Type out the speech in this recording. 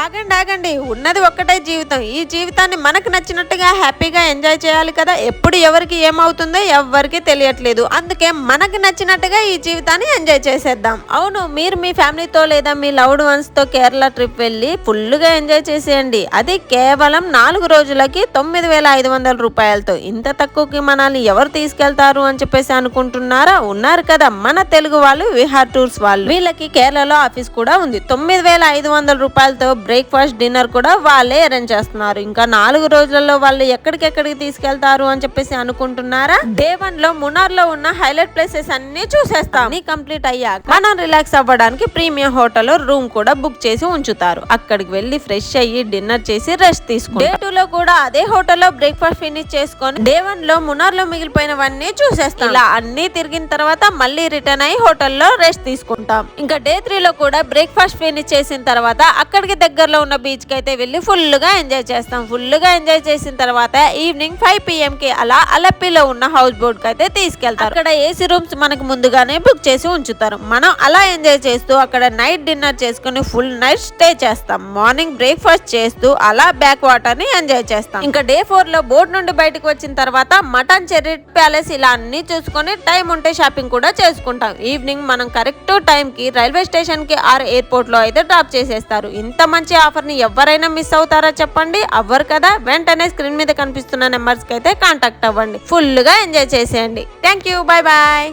ఆగండి ఆగండి, ఉన్నది ఒక్కటే జీవితం. ఈ జీవితాన్ని మనకు నచ్చినట్టుగా హ్యాపీగా ఎంజాయ్ చేయాలి కదా. ఎప్పుడు ఎవరికి ఏమవుతుందో ఎవరికి తెలియట్లేదు. అందుకే మనకు నచ్చినట్టుగా ఈ జీవితాన్ని ఎంజాయ్ చేసేద్దాం. అవును, మీరు మీ ఫ్యామిలీతో లేదా మీ లవ్డ్ వన్స్ తో కేరళ ట్రిప్ వెళ్ళి ఫుల్గా ఎంజాయ్ చేసేయండి. అది కేవలం 4 రోజులకి 9,500 రూపాయలతో. ఇంత తక్కువకి మనల్ని ఎవరు తీసుకెళ్తారు అని చెప్పేసి అనుకుంటున్నారా? ఉన్నారు కదా మన తెలుగు వాళ్ళు, విహార్ టూర్స్ వాళ్ళు. వీళ్ళకి కేరళలో ఆఫీస్ కూడా ఉంది. 9,500 రూపాయలతో బ్రేక్ఫాస్ట్ డిన్నర్ కూడా వాళ్ళే అరేంజ్ చేస్తున్నారు. ఇంకా 4 రోజులలో వాళ్ళు ఎక్కడికెక్కడికి తీసుకెళ్తారు అని చెప్పేసి అనుకుంటున్నారా? డే 1 లో మునార్ లో ఉన్న హైలైట్ ప్లేసెస్ అన్ని చూసేస్తాం. అన్ని కంప్లీట్ అయ్యాక మనం రిలాక్స్ అవ్వడానికి ప్రీమియం హోటల్ రూమ్ కూడా బుక్ చేసి ఉంచుతారు. అక్కడికి వెళ్లి ఫ్రెష్ అయ్యి డిన్నర్ చేసి రెస్ట్ తీసుకుంటాం. డే 2 లో కూడా అదే హోటల్లో బ్రేక్ఫాస్ట్ ఫినిష్ చేసుకొని డే 1 లో మునార్ లో మిగిలిపోయినవన్నీ చూసేస్తాం. ఇలా అన్ని తిరిగిన తర్వాత మళ్ళీ రిటర్న్ అయ్యి హోటల్లో రెస్ట్ తీసుకుంటాం. ఇంకా డే 3 లో కూడా బ్రేక్ఫాస్ట్ ఫినిష్ చేసిన తర్వాత అక్కడికి దగ్గరలో ఉన్న బీచ్ కి అయితే వెళ్ళి ఫుల్ గా ఎంజాయ్ చేస్తాం. ఫుల్ గా ఎంజాయ్ చేసిన తర్వాత ఈవినింగ్ 5 PM కి అలా అలప్పిలో ఉన్న హౌస్ బోట్ కి అయితే తీసుకెళ్తారు. అక్కడ ఏసీ రూమ్స్ మనకు ముందుగానే బుక్ చేసి ఉంచుతారు. మనం అలా ఎంజాయ్ చేస్తూ అక్కడ నైట్ డిన్నర్ చేసుకుని ఫుల్ నైట్ స్టే చేస్తాం. మార్నింగ్ బ్రేక్ఫాస్ట్ చేస్తూ అలా బ్యాక్ వాటర్ ని ఎంజాయ్ చేస్తాం. ఇంకా డే 4 లో బోట్ నుండి బయటకు వచ్చిన తర్వాత మటన్ చెర్రీ ప్యాలెస్ ఇలా అన్ని చూసుకొని టైం ఉంటే షాపింగ్ కూడా చేసుకుంటాం. ఈవినింగ్ మనం కరెక్ట్ టైం కి రైల్వే స్టేషన్ కి ఆర్ ఎయిర్పోర్ట్ లో అయితే డ్రాప్ చేసేస్తారు. ఇంత మంచి ఆఫర్ ని ఎవరైనా మిస్ అవుతారా చెప్పండి? అవ్వరు కదా. వెంటనే స్క్రీన్ మీద కనిపిస్తున్న నెంబర్స్ కి అయితే కాంటాక్ట్ అవ్వండి. ఫుల్ గా ఎంజాయ్ చేసేయండి. Thank you, bye bye.